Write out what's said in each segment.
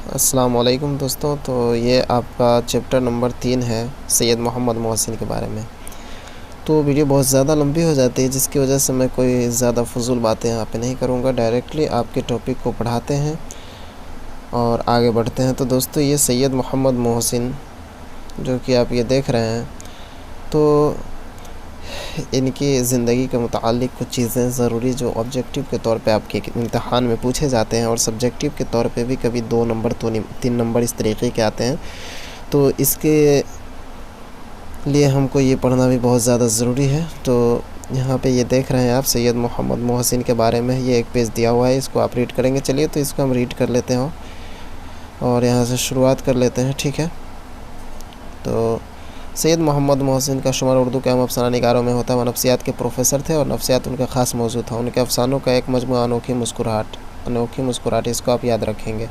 अस्सलाम वालेकुम दोस्तों। तो ये आपका चैप्टर नंबर 3 है सैयद मोहम्मद मोहसिन के बारे में। तो वीडियो बहुत ज़्यादा लंबी हो जाती है, जिसकी वजह से मैं कोई ज़्यादा फजूल बातें यहाँ पे नहीं करूँगा। डायरेक्टली आपके टॉपिक को पढ़ाते हैं और आगे बढ़ते हैं। तो दोस्तों, ये सैयद मोहम्मद मोहसिन जो कि आप ये देख रहे हैं, तो इनकी ज़िंदगी के मुताल्लिक़ कुछ चीज़ें ज़रूरी जो ऑब्जेक्टिव के तौर पे आपके इम्तिहान में पूछे जाते हैं और सब्जेक्टिव के तौर पे भी कभी 2 नंबर तो 3 नंबर इस तरीके के आते हैं। तो इसके लिए हमको ये पढ़ना भी बहुत ज़्यादा ज़रूरी है। तो यहाँ पे ये देख रहे हैं आप सैयद मोहम्मद मोहसिन के बारे में, ये एक पेज दिया हुआ है, इसको आप रीड करेंगे। चलिए तो इसको हम रीड कर लेते हैं और यहाँ से शुरुआत कर लेते हैं, ठीक है। तो सैयद मोहम्मद मोहसिन का शुमार उर्दू के आम अफसाना निगारों में होता है। वह नफ्सियात के प्रोफेसर थे और नफ्सियात उनका ख़ास मौजूद था। उनके अफसानों का एक मजमूआ अनोखी मुस्कुराहट, इसको आप याद रखेंगे।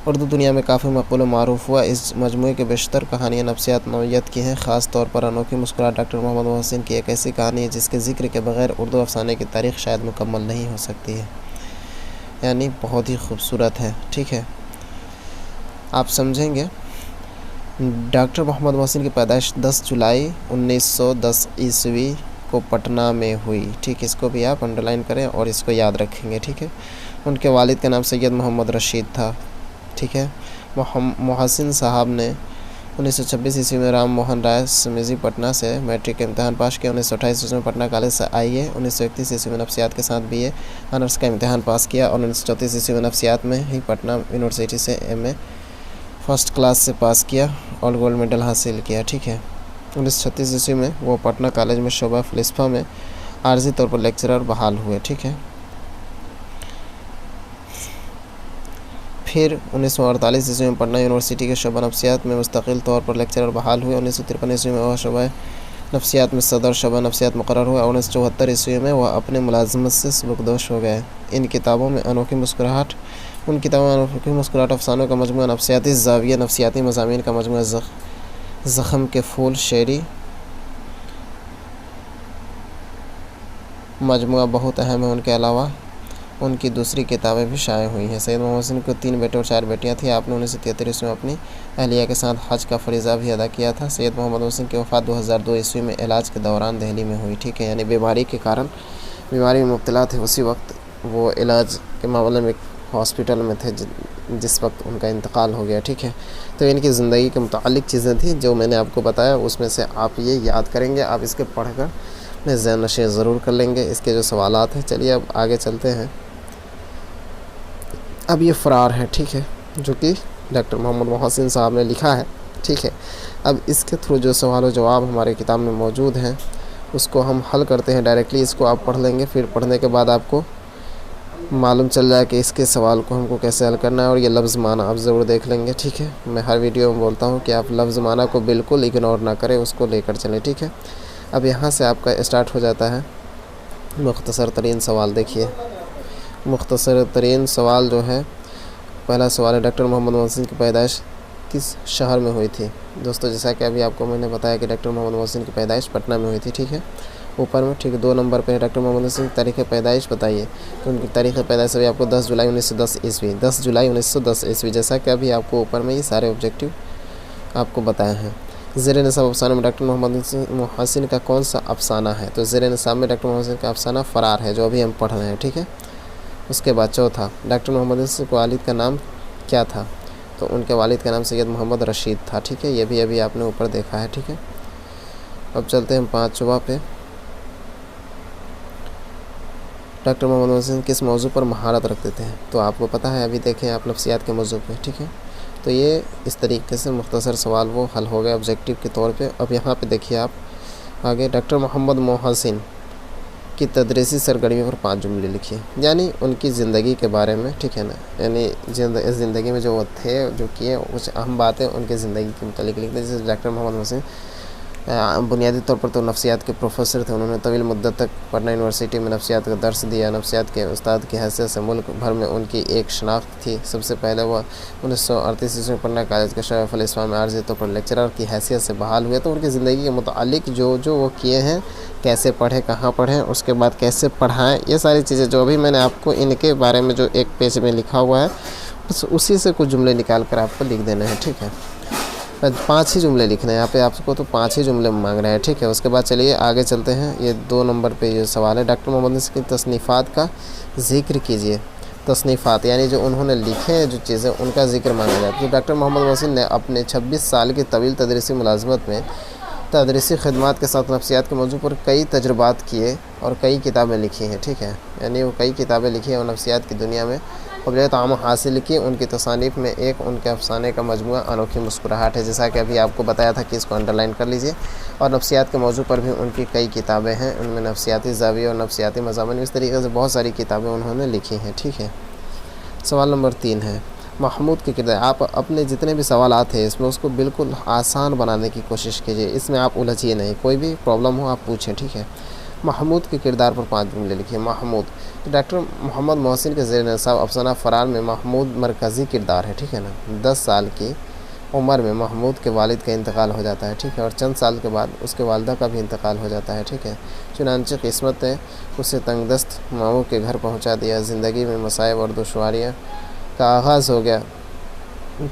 उर्दू दुनिया में काफ़ी मकबूल मारूफ़ हुआ। इस मजमूए के बेशतर कहानियाँ नफ्सियात नौइयत की हैं। ख़ास तौर पर अनोखी मुस्कुराहट डॉक्टर मोहम्मद मोहसिन की एक ऐसी कहानी है जिसके ज़िक्र के बग़ैर उर्दू अफसाने की तारीख़ शायद मुकम्मल नहीं हो सकती है। यानी बहुत ही खूबसूरत है, ठीक है, आप समझेंगे। डॉक्टर मोहम्मद मोहसिन की पैदाइश 10 जुलाई 1910 ईस्वी को पटना में हुई, ठीक। इसको भी आप अंडरलाइन करें और इसको याद रखेंगे, ठीक है। उनके वालिद का नाम सैयद मोहम्मद रशीद था, ठीक है। मोहसिन साहब ने 1926 ईस्वी में राम मोहन राय समेजी पटना से मैट्रिक का इम्तहान पास किया। 1928 ईस्वी में पटना कॉलेज से IE, 1931 ईस्वी में नफ्सियात के साथ BA ऑनर्स का इम्तहान पास किया और 1934 ईस्वी में नफ्सियात में ही पटना यूनिवर्सिटी से MA फर्स्ट क्लास से पास किया और गोल्ड मेडल हासिल किया, ठीक है। 1936 ईस्वी में वो पटना कॉलेज में शोबा फ़लसफ़ा में आर्जी तौर पर लेक्चरर बहाल हुए, ठीक है। फिर 1948 ईस्वी में पटना यूनिवर्सिटी के शोबा नफ्सियात में मुस्तकिल तौर पर लेक्चरर बहाल हुए। 1953 ईस्वी में वह शोबा नफ्सियात में सदर शोबा नफ्सियात मुकर्रर हुआ। 1974 ईस्वी में वह अपने मुलाजमत से सबकदोश हो गए। इन किताबों में अनोखी मुस्कुराहट अफसानों का मजमूआ, नफ्सियाती ज़ाविया नफ्सियाती मज़ामीन का मजमूआ, ज़ख़म के फूल शेरी मजमूआ बहुत अहम है। उनके अलावा उनकी दूसरी किताबें भी शाये हुई हैं। सैयद मोहम्मद मोहसिन को 3 बेटे और 4 बेटियां थीं। आपने 1973 ईस्वी में अपनी अहलिया के साथ हज का फ़रीज़ा भी अदा किया था। सैयद मोहम्मद मोहसिन की वफ़ात 2002 ईस्वी में इलाज के दौरान दिल्ली में हुई, ठीक है। यानी बीमारी के कारण बीमारी में मुब्तला थे, उसी वक्त वो इलाज के मामले में हॉस्पिटल में थे जिस वक्त उनका इंतकाल हो गया, ठीक है। तो इनकी ज़िंदगी के मुतालिक चीज़ें थी जो मैंने आपको बताया, उसमें से आप ये याद करेंगे। आप इसके पढ़कर अपने ज़हन नशीं ज़रूर कर लेंगे इसके जो सवालात हैं। चलिए अब आगे चलते हैं। अब ये फ़रार है, ठीक है, जो कि डॉक्टर मोहम्मद मोहसिन साहब ने लिखा है, ठीक है। अब इसके थ्रू जो सवाल व जवाब हमारे किताब में मौजूद हैं उसको हम हल करते हैं डायरेक्टली। इसको आप पढ़ लेंगे, फिर पढ़ने के बाद आपको मालूम चल जाए कि इसके सवाल को हमको कैसे हल करना है। और ये लफ्ज़ माना आप ज़रूर देख लेंगे, ठीक है। मैं हर वीडियो में बोलता हूँ कि आप लफ्ज़ माना को बिल्कुल इग्नोर ना करें, उसको लेकर चलें, ठीक है। अब यहाँ से आपका स्टार्ट हो जाता है मुख्तसर तरीन सवाल। देखिए, मुख्तसर तरीन सवाल जो है, पहला सवाल है, डॉक्टर मोहम्मद मोहसिन की पैदाइश किस शहर में हुई थी? दोस्तों, जैसा कि अभी आपको मैंने बताया कि डॉक्टर मोहम्मद मोहसिन की पैदाइश पटना में हुई थी, ठीक है, ऊपर में, ठीक है। 2 नंबर पे डॉक्टर मोहम्मद मोहसिन की तारीख़ पैदाइश बताइए। तो उनकी तारीख़ पैदाइश अभी आपको 10 जुलाई 1910 ईस्वी, 10 जुलाई 1910 ईस्वी, जैसा कि अभी आपको ऊपर में ये सारे ऑब्जेक्टिव आपको बताए हैं। ज़ेर निसाब अफसाने में डॉक्टर मोहम्मद मोहसिन का कौन सा अफसाना है? तो ज़ेर निसाब में डॉक्टर मोहम्मद मोहसिन का अफसाना फ़रार है, जो अभी हम पढ़ रहे हैं, ठीक है। उसके बाद चौथा, डॉक्टर मोहम्मद मोहसिन के वालिद का नाम क्या था? तो उनके वालिद का नाम सैयद मोहम्मद रशीद था, ठीक है। ये भी अभी आपने ऊपर देखा है, ठीक है। अब चलते हैं 5वां पे। डॉक्टर मोहम्मद मोहसिन किस मौजू पर महारत रखते थे? तो आपको पता है, अभी देखें आप, नफ्सियात के मौजू पे, ठीक है। तो ये इस तरीके से मुख्तसर सवाल वो हल हो गए ऑब्जेक्टिव के तौर पे। अब यहाँ पे देखिए आप आगे, डॉक्टर मोहम्मद मोहसिन की तदरीसी सरगर्मियों पर 5 जुमले लिखिए, यानी उनकी ज़िंदगी के बारे में, ठीक है ना। यानी ज़िंदगी में जो वो थे, जो किए, कुछ अहम बातें उनकी ज़िंदगी के मुतालिक लिखते हैं। जैसे डॉक्टर मोहम्मद मोहसिन बुनियादी तौर पर तो नफ्सियात के प्रोफेसर थे। उन्होंने तवील मुद्दत तक पटना यूनिवर्सिटी में नफ्सियात का दर्स दिया। नफ्सियात के उस्ताद की हैसियत से मुल्क भर में उनकी एक शनाख्त थी। सबसे पहले वह 1938 ईस्वी में पटना कॉलेज के शोबा फ़लसफ़ा में आर्जी तौर पर लेक्चरर की हैसियत से बहाल हुए। तो उनकी ज़िंदगी के मुतालिक जो जो वो किए हैं, कैसे पढ़े, कहाँ पढ़ें, उसके बाद कैसे पढ़ाएँ, ये सारी चीज़ें जो अभी मैंने आपको इनके बारे में जो एक पेज में लिखा हुआ है बस उसी से कुछ जुमले निकाल कर आपको लिख देना है, ठीक है। 5 ही जुमले लिखने हैं यहाँ पे आपको, तो 5 ही जुमले मांग रहे हैं, ठीक है। उसके बाद चलिए आगे चलते हैं। ये 2 नंबर पे ये सवाल है, डॉक्टर मोहम्मद मोहसिन की तसनीफ़ात का ज़िक्र कीजिए। तसनीफ़ात यानी जो उन्होंने लिखे हैं जो चीज़ें, उनका ज़िक्र मांगा जाता है। तो डॉक्टर मोहम्मद मोहसिन ने अपने 26 साल की तवील तदरीसी मुलाज़मत में तदरीसी खिदमात के साथ नफ्सियात के मौजू पर कई तजुर्बात किए और कई किताबें लिखी हैं, ठीक है। यानी वो कई किताबें लिखी हैं और नफ्सियात की दुनिया में क़बूलियत आम हासिल की। उनकी तसानीफ़ में एक उनके अफ़साने का मजमूआ अनोखी मुस्कुराहट है, जैसा कि अभी आपको बताया था कि इसको अंडरलाइन कर लीजिए। और नफ्सियात के मौजू पर भी उनकी कई किताबें हैं, उनमें नफ्सियाती ज़ाविया और नफ्सियाती मज़ामिन, इस तरीके से बहुत सारी किताबें उन्होंने लिखी हैं, ठीक है। सवाल नंबर 3 है महमूद के किरदार। आप अपने जितने भी सवालात हैं इसमें उसको बिल्कुल आसान बनाने की कोशिश कीजिए, इसमें आप उलझिए नहीं, कोई भी प्रॉब्लम हो आप पूछें, ठीक है। महमूद के किरदार पर 5 जुमले लिखिए। महमूद, तो डॉक्टर मोहम्मद मोहसिन के ज़ेर निसाब अफसाना फ़रार में महमूद मरकज़ी किरदार है, ठीक है ना। 10 साल की उम्र में महमूद के वालिद का इंतकाल हो जाता है, ठीक है। और चंद साल के बाद उसके वालिदा का भी इंतकाल हो जाता है, ठीक है। चुनांचे किस्मत ने उसे तंगदस्त मामू के घर पहुंचा दिया। ज़िंदगी में मसाइब और दुश्वारियाँ का आगाज़ हो गया।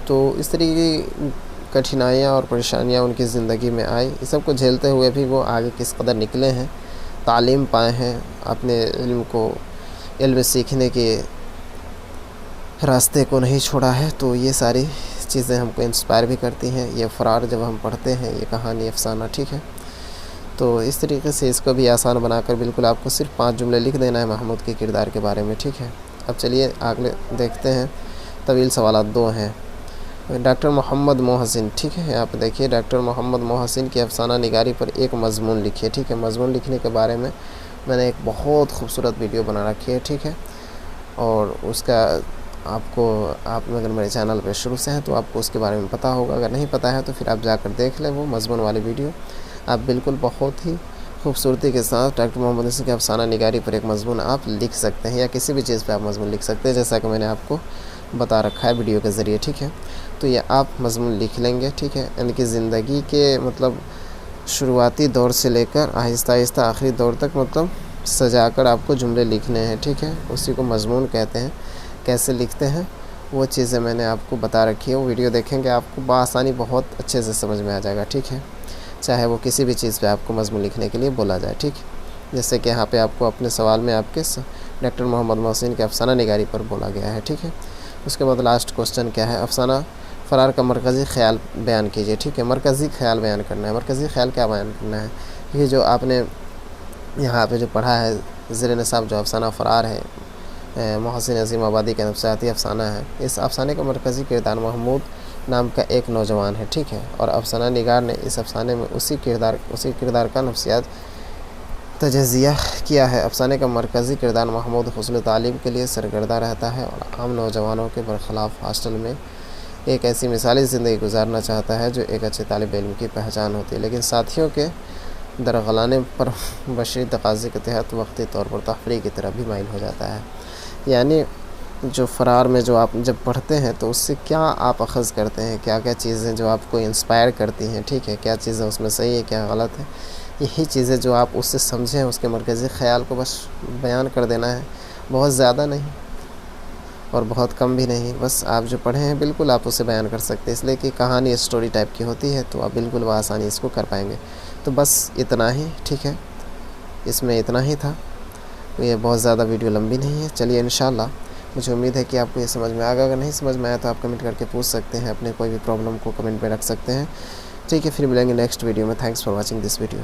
तो इस तरीके की कठिनाइयाँ और परेशानियाँ उनकी ज़िंदगी में आई। इस सब को झेलते हुए भी वो आगे किस कदर निकले हैं, तालीम पाए हैं, अपने इल्म सीखने के रास्ते को नहीं छोड़ा है। तो ये सारी चीज़ें हमको इंस्पायर भी करती हैं। ये फ़रार जब हम पढ़ते हैं, ये कहानी अफ़साना, ठीक है। तो इस तरीके से इसको भी आसान बनाकर बिल्कुल आपको सिर्फ 5 जुमले लिख देना है महमूद के किरदार के बारे में, ठीक है। अब चलिए आगे देखते हैं। तवील सवाल 2 हैं। डॉक्टर मोहम्मद मोहसिन, ठीक है। यहाँ पे देखिए, डॉक्टर मोहम्मद मोहसिन की अफ़साना निगारी पर एक मज़मून लिखिए, ठीक है। मज़मून लिखने के बारे में मैंने एक बहुत खूबसूरत वीडियो बना रखी है, ठीक है। और उसका आपको, आप अगर मेरे चैनल पे शुरू से हैं तो आपको उसके बारे में पता होगा। अगर नहीं पता है तो फिर आप जाकर देख लें वो मज़मून वाली वीडियो। आप बिल्कुल बहुत ही खूबसूरती के साथ डॉक्टर मोहम्मद मोहसिन की अफ़साना निगारी पर एक मज़मून आप लिख सकते हैं, या किसी भी चीज़ पे आप मज़मून लिख सकते हैं, जैसा कि मैंने आपको बता रखा है वीडियो के ज़रिए, ठीक है। तो ये आप मज़मून लिख लेंगे, ठीक है। इनकी ज़िंदगी के मतलब शुरुआती दौर से लेकर आहिस्ता आहिस्ता आखिरी दौर तक मतलब सजाकर आपको जुमले लिखने हैं, ठीक है। उसी को मज़मून कहते हैं। कैसे लिखते हैं वो चीज़ें मैंने आपको बता रखी है। वो वीडियो देखेंगे आपको बआसानी बहुत अच्छे से समझ में आ जाएगा, ठीक है। चाहे वो किसी भी चीज़ पे आपको मज़मून लिखने के लिए बोला जाए, ठीक है। जैसे कि यहाँ पे आपको अपने सवाल में आपके डॉक्टर मोहम्मद मोहसिन के अफ़साना निगारी पर बोला गया है, ठीक है। उसके बाद लास्ट क्वेश्चन क्या है, अफ़साना फ़रार का मरकज़ी ख़्याल बयान कीजिए, ठीक है। मरकज़ी ख़्याल बयान करना है। मरकज़ी ख़्याल क्या बयान करना है, ये जो आपने यहाँ पे जो पढ़ा है ज़ेर निसाब जो अफ़साना फ़रार है, मोहसिन अज़ीम आबादी का नफ्सियाती अफ़साना है। इस अफ़साने का मरकज़ी किरदार महमूद नाम का एक नौजवान है, ठीक है। और अफ़साना निगार ने इस अफ़साने में उसी किरदार का नफ्सियात तजज़िया किया है। अफ़साने का मरकज़ी किरदार महमूद हुस्न तालीम के लिए सरगर्दा रहता है और आम नौजवानों के बरखिलाफ़ हॉस्टल में एक ऐसी मिसाली ज़िंदगी गुजारना चाहता है जो एक अच्छे तालिब इल्म की पहचान होती है, लेकिन साथियों के दरगलाने पर बशरी तकाज़े के तहत वक्ती तौर पर तफरीह की तरफ भी माइल हो जाता है। यानी जो फ़रार में जो आप जब पढ़ते हैं तो उससे क्या आप अख़ज़ करते हैं, क्या क्या चीज़ें जो आपको इंस्पायर करती हैं, ठीक है। क्या चीज़ें उसमें सही है, क्या गलत है, यही चीज़ें जो आप उससे समझें, उसके मरकज़ी ख़्याल को बस बयान कर देना है। बहुत ज़्यादा नहीं और बहुत कम भी नहीं, बस आप जो पढ़े हैं बिल्कुल आप उसे बयान कर सकते हैं। इसलिए कि कहानी स्टोरी टाइप की होती है तो आप बिल्कुल बआसानी इसको कर पाएंगे। तो बस इतना ही, ठीक है। इसमें इतना ही था। तो ये बहुत ज़्यादा वीडियो लंबी नहीं है। चलिए इंशाल्लाह, मुझे उम्मीद है कि आपको ये समझ में आएगा। अगर नहीं समझ में आया तो आप कमेंट करके पूछ सकते हैं, अपने कोई भी प्रॉब्लम को कमेंट में रख सकते हैं, ठीक है। फिर मिलेंगे नेक्स्ट वीडियो में। Thanks for watching this video.